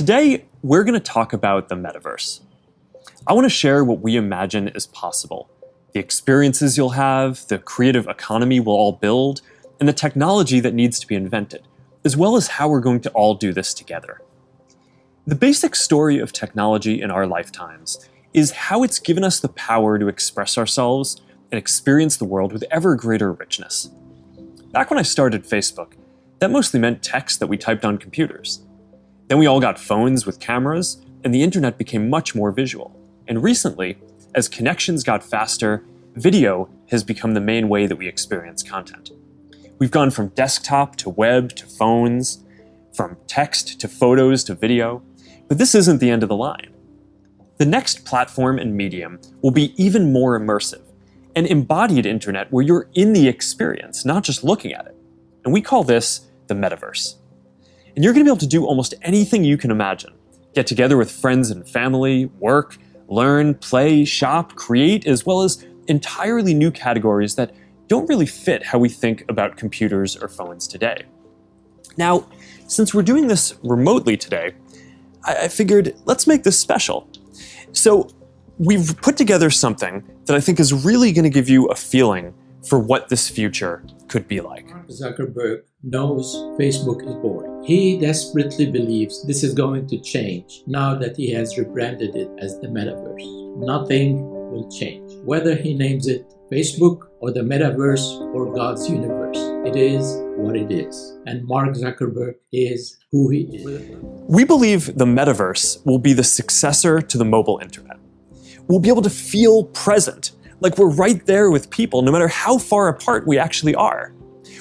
Today, we're going to talk about the metaverse. I want to share what we imagine is possible, the experiences you'll have, the creative economy we'll all build, and the technology that needs to be invented, as well as how we're going to all do this together. The basic story of technology in our lifetimes is how it's given us the power to express ourselves and experience the world with ever greater richness. Back when I started Facebook, that mostly meant text that we typed on computers. Then we all got phones with cameras, and the internet became much more visual. And recently, as connections got faster, video has become the main way that we experience content. We've gone from desktop to web to phones, from text to photos to video, but this isn't the end of the line. The next platform and medium will be even more immersive, an embodied internet where you're in the experience, not just looking at it. And we call this the metaverse. And you're going to be able to do almost anything you can imagine. Get together with friends and family, work, learn, play, shop, create, as well as entirely new categories that don't really fit how we think about computers or phones today. Now, since we're doing this remotely today, I figured let's make this special. So we've put together something that I think is really going to give you a feeling for what this future could be like. Mark Zuckerberg knows Facebook is boring. He desperately believes this is going to change now that he has rebranded it as the metaverse. Nothing will change. Whether he names it Facebook or the metaverse or God's universe, it is what it is. And Mark Zuckerberg is who he is. We believe the metaverse will be the successor to the mobile internet. We'll be able to feel present, like we're right there with people, no matter how far apart we actually are.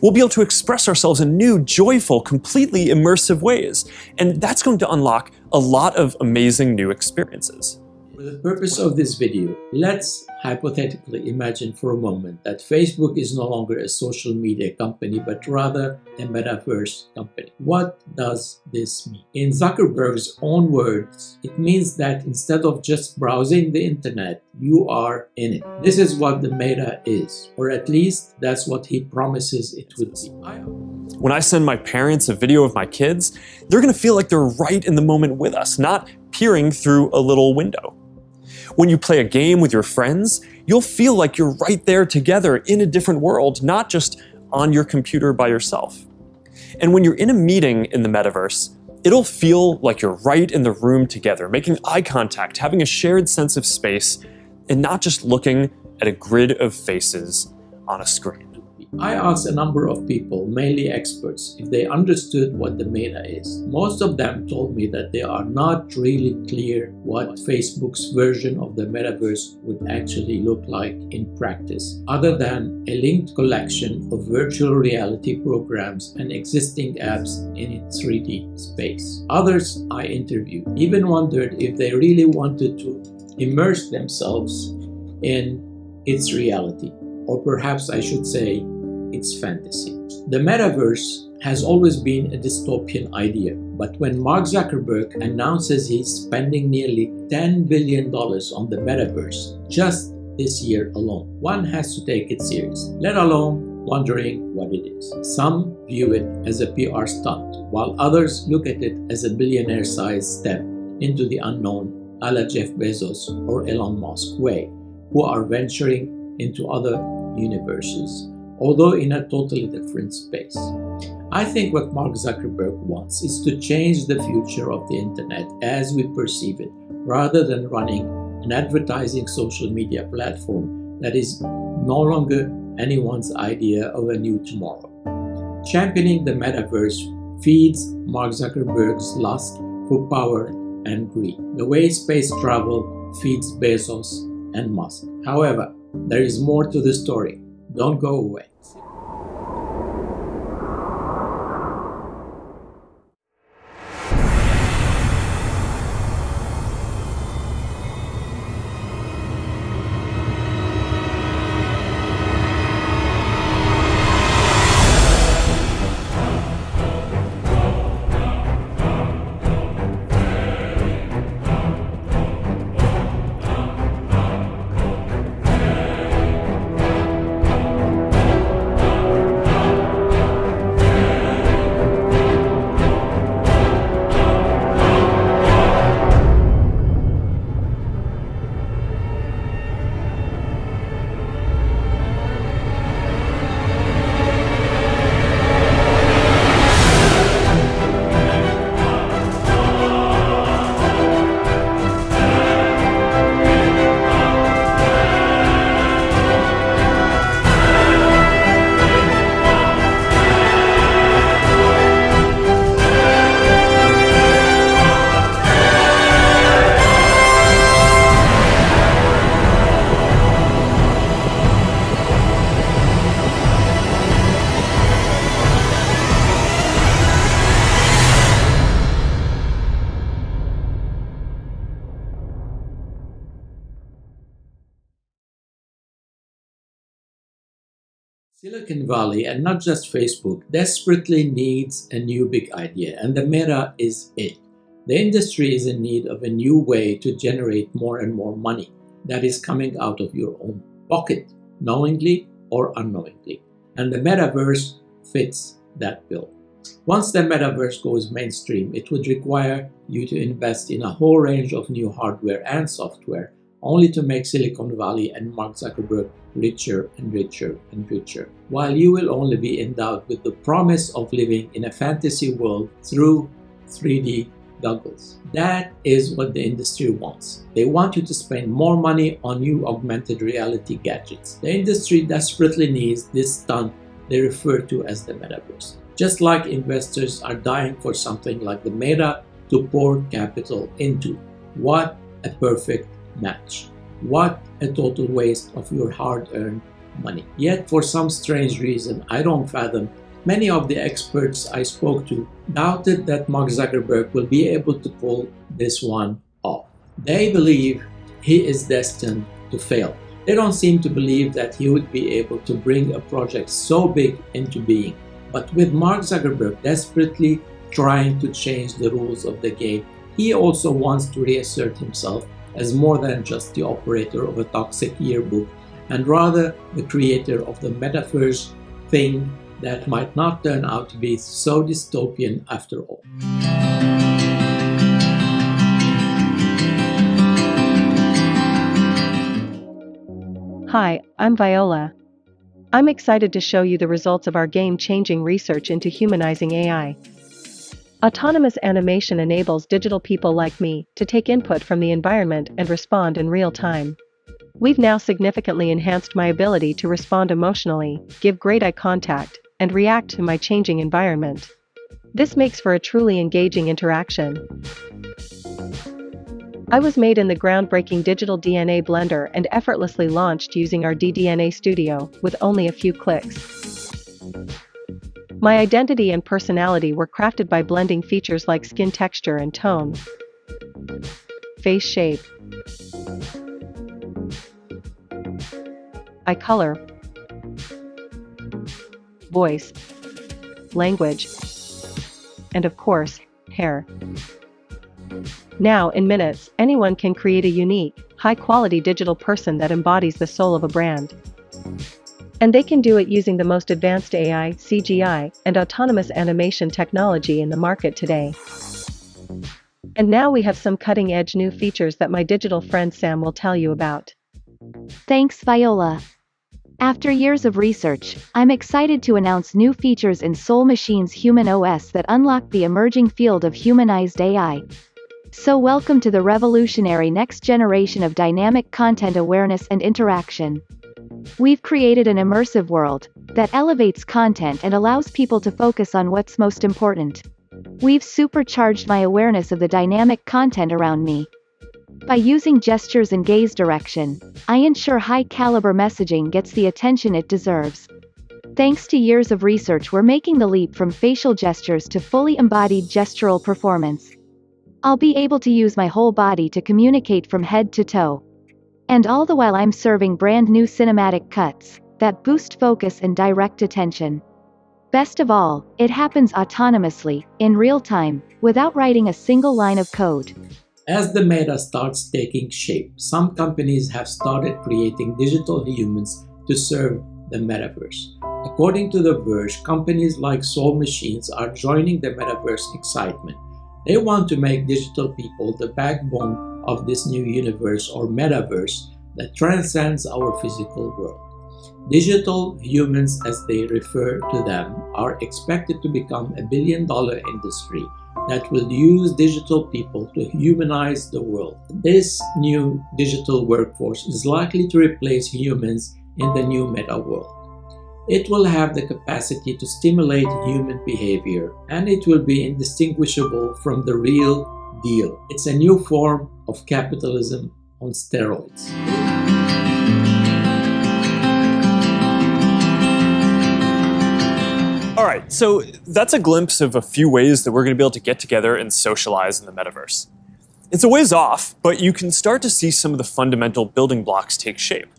We'll be able to express ourselves in new, joyful, completely immersive ways, and that's going to unlock a lot of amazing new experiences. For the purpose of this video, let's hypothetically imagine for a moment that Facebook is no longer a social media company, but rather a metaverse company. What does this mean? In Zuckerberg's own words, it means that instead of just browsing the internet, you are in it. This is what the meta is, or at least that's what he promises it would be. When I send my parents a video of my kids, they're going to feel like they're right in the moment with us, not peering through a little window. When you play a game with your friends, you'll feel like you're right there together in a different world, not just on your computer by yourself. And when you're in a meeting in the metaverse, it'll feel like you're right in the room together, making eye contact, having a shared sense of space, and not just looking at a grid of faces on a screen. I asked a number of people, mainly experts, if they understood what the meta is. Most of them told me that they are not really clear what Facebook's version of the metaverse would actually look like in practice, other than a linked collection of virtual reality programs and existing apps in its 3D space. Others I interviewed even wondered if they really wanted to immerse themselves in its reality, or perhaps I should say, its fantasy. The metaverse has always been a dystopian idea, but when Mark Zuckerberg announces he's spending nearly $10 billion on the metaverse just this year alone, one has to take it serious, let alone wondering what it is. Some view it as a PR stunt, while others look at it as a billionaire-sized step into the unknown, a la Jeff Bezos or Elon Musk way, who are venturing into other universes, although in a totally different space. I think what Mark Zuckerberg wants is to change the future of the internet as we perceive it, rather than running an advertising social media platform that is no longer anyone's idea of a new tomorrow. Championing the metaverse feeds Mark Zuckerberg's lust for power and greed, the way space travel feeds Bezos and Musk. However, there is more to the story. Don't go away. Silicon Valley, and not just Facebook, desperately needs a new big idea, and the meta is it. The industry is in need of a new way to generate more and more money that is coming out of your own pocket, knowingly or unknowingly. And the metaverse fits that bill. Once the metaverse goes mainstream, it would require you to invest in a whole range of new hardware and software, only to make Silicon Valley and Mark Zuckerberg richer and richer and richer, while you will only be endowed with the promise of living in a fantasy world through 3D goggles. That is what the industry wants. They want you to spend more money on new augmented reality gadgets. The industry desperately needs this stunt they refer to as the metaverse. Just like investors are dying for something like the meta to pour capital into. What a perfect match. What a total waste of your hard-earned money. Yet for some strange reason I don't fathom, many of the experts I spoke to doubted that Mark Zuckerberg will be able to pull this one off. They believe he is destined to fail. They don't seem to believe that he would be able to bring a project so big into being. But with Mark Zuckerberg desperately trying to change the rules of the game, he also wants to reassert himself as more than just the operator of a toxic yearbook, and rather the creator of the metaverse thing that might not turn out to be so dystopian after all. Hi, I'm Viola. I'm excited to show you the results of our game-changing research into humanizing AI. Autonomous animation enables digital people like me to take input from the environment and respond in real time. We've now significantly enhanced my ability to respond emotionally, give great eye contact, and react to my changing environment. This makes for a truly engaging interaction. I was made in the groundbreaking digital DNA blender and effortlessly launched using our ddNA Studio with only a few clicks. My identity and personality were crafted by blending features like skin texture and tone, face shape, eye color, voice, language, and of course, hair. Now, in minutes, anyone can create a unique, high-quality digital person that embodies the soul of a brand. And they can do it using the most advanced AI, CGI, and autonomous animation technology in the market today. And now we have some cutting-edge new features that my digital friend Sam will tell you about. Thanks, Viola. After years of research, I'm excited to announce new features in Soul Machine's Human OS that unlock the emerging field of humanized AI. So welcome to the revolutionary next generation of dynamic content awareness and interaction. We've created an immersive world that elevates content and allows people to focus on what's most important. We've supercharged my awareness of the dynamic content around me. By using gestures and gaze direction, I ensure high-caliber messaging gets the attention it deserves. Thanks to years of research, we're making the leap from facial gestures to fully embodied gestural performance. I'll be able to use my whole body to communicate from head to toe. And all the while I'm serving brand new cinematic cuts that boost focus and direct attention. Best of all, it happens autonomously, in real time, without writing a single line of code. As the meta starts taking shape, some companies have started creating digital humans to serve the metaverse. According to The Verge, companies like Soul Machines are joining the metaverse excitement. They want to make digital people the backbone of this new universe or metaverse that transcends our physical world. Digital humans, as they refer to them, are expected to become a billion-dollar industry that will use digital people to humanize the world. This new digital workforce is likely to replace humans in the new meta world. It will have the capacity to stimulate human behavior, and it will be indistinguishable from the real deal. It's a new form of capitalism on steroids. All right, so that's a glimpse of a few ways that we're going to be able to get together and socialize in the metaverse. It's a ways off, but you can start to see some of the fundamental building blocks take shape.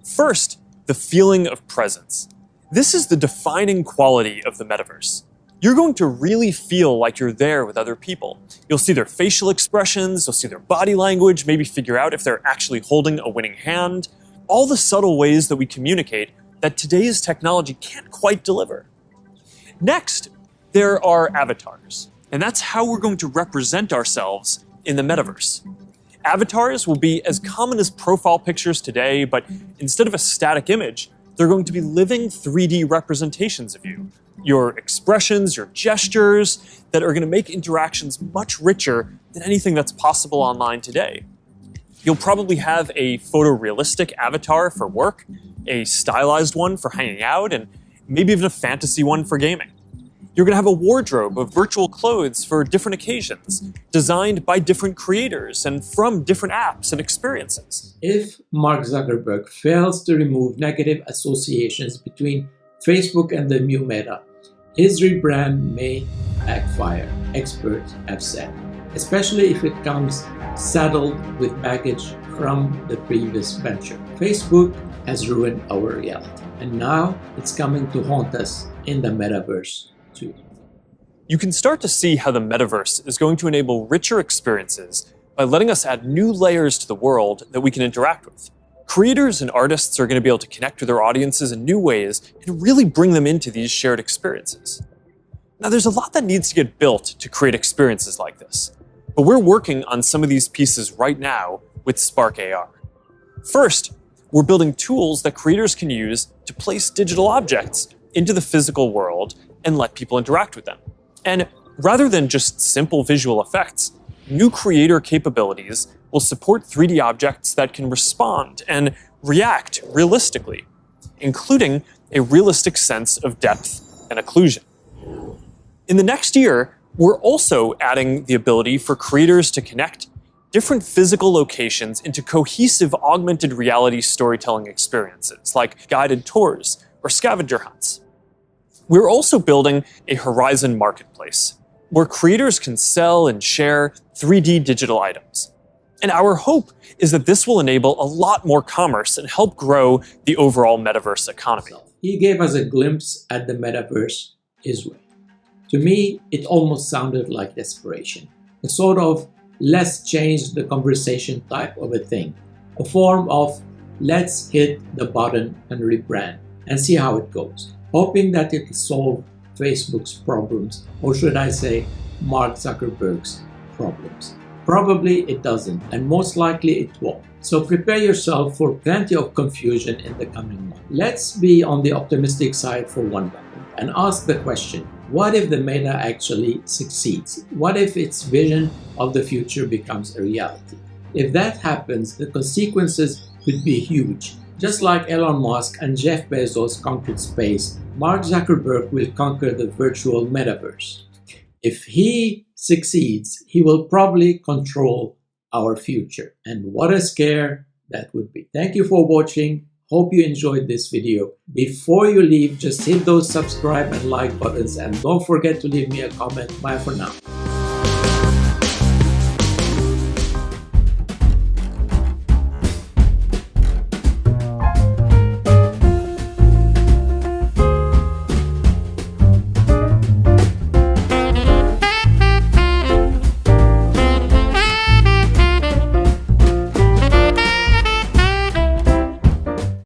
First, the feeling of presence. This is the defining quality of the metaverse. You're going to really feel like you're there with other people. You'll see their facial expressions, you'll see their body language, maybe figure out if they're actually holding a winning hand. All the subtle ways that we communicate that today's technology can't quite deliver. Next, there are avatars, and that's how we're going to represent ourselves in the metaverse. Avatars will be as common as profile pictures today, but instead of a static image, they're going to be living 3D representations of you. Your expressions, your gestures, that are going to make interactions much richer than anything that's possible online today. You'll probably have a photorealistic avatar for work, a stylized one for hanging out, and maybe even a fantasy one for gaming. You're going to have a wardrobe of virtual clothes for different occasions, designed by different creators and from different apps and experiences. If Mark Zuckerberg fails to remove negative associations between Facebook and the new Meta, his rebrand may backfire, experts have said, especially if it comes saddled with baggage from the previous venture. Facebook has ruined our reality, and now it's coming to haunt us in the metaverse too. You can start to see how the metaverse is going to enable richer experiences by letting us add new layers to the world that we can interact with. Creators and artists are going to be able to connect with their audiences in new ways and really bring them into these shared experiences. Now, there's a lot that needs to get built to create experiences like this, but we're working on some of these pieces right now with Spark AR. First, we're building tools that creators can use to place digital objects into the physical world and let people interact with them. And rather than just simple visual effects, new creator capabilities will support 3D objects that can respond and react realistically, including a realistic sense of depth and occlusion. In the next year, we're also adding the ability for creators to connect different physical locations into cohesive augmented reality storytelling experiences, like guided tours or scavenger hunts. We're also building a Horizon marketplace, where creators can sell and share 3D digital items. And our hope is that this will enable a lot more commerce and help grow the overall metaverse economy. He gave us a glimpse at the metaverse his way. To me, it almost sounded like desperation, a sort of let's change the conversation type of a thing, a form of let's hit the button and rebrand and see how it goes, hoping that it will solve Facebook's problems, or should I say Mark Zuckerberg's problems. Probably it doesn't, and most likely it won't. So prepare yourself for plenty of confusion in the coming months. Let's be on the optimistic side for one moment and ask the question, what if the Meta actually succeeds? What if its vision of the future becomes a reality? If that happens, the consequences could be huge. Just like Elon Musk and Jeff Bezos conquered space, Mark Zuckerberg will conquer the virtual metaverse. If he succeeds, he will probably control our future. And what a scare that would be. Thank you for watching. Hope you enjoyed this video. Before you leave, just hit those subscribe and like buttons, and don't forget to leave me a comment. Bye for now.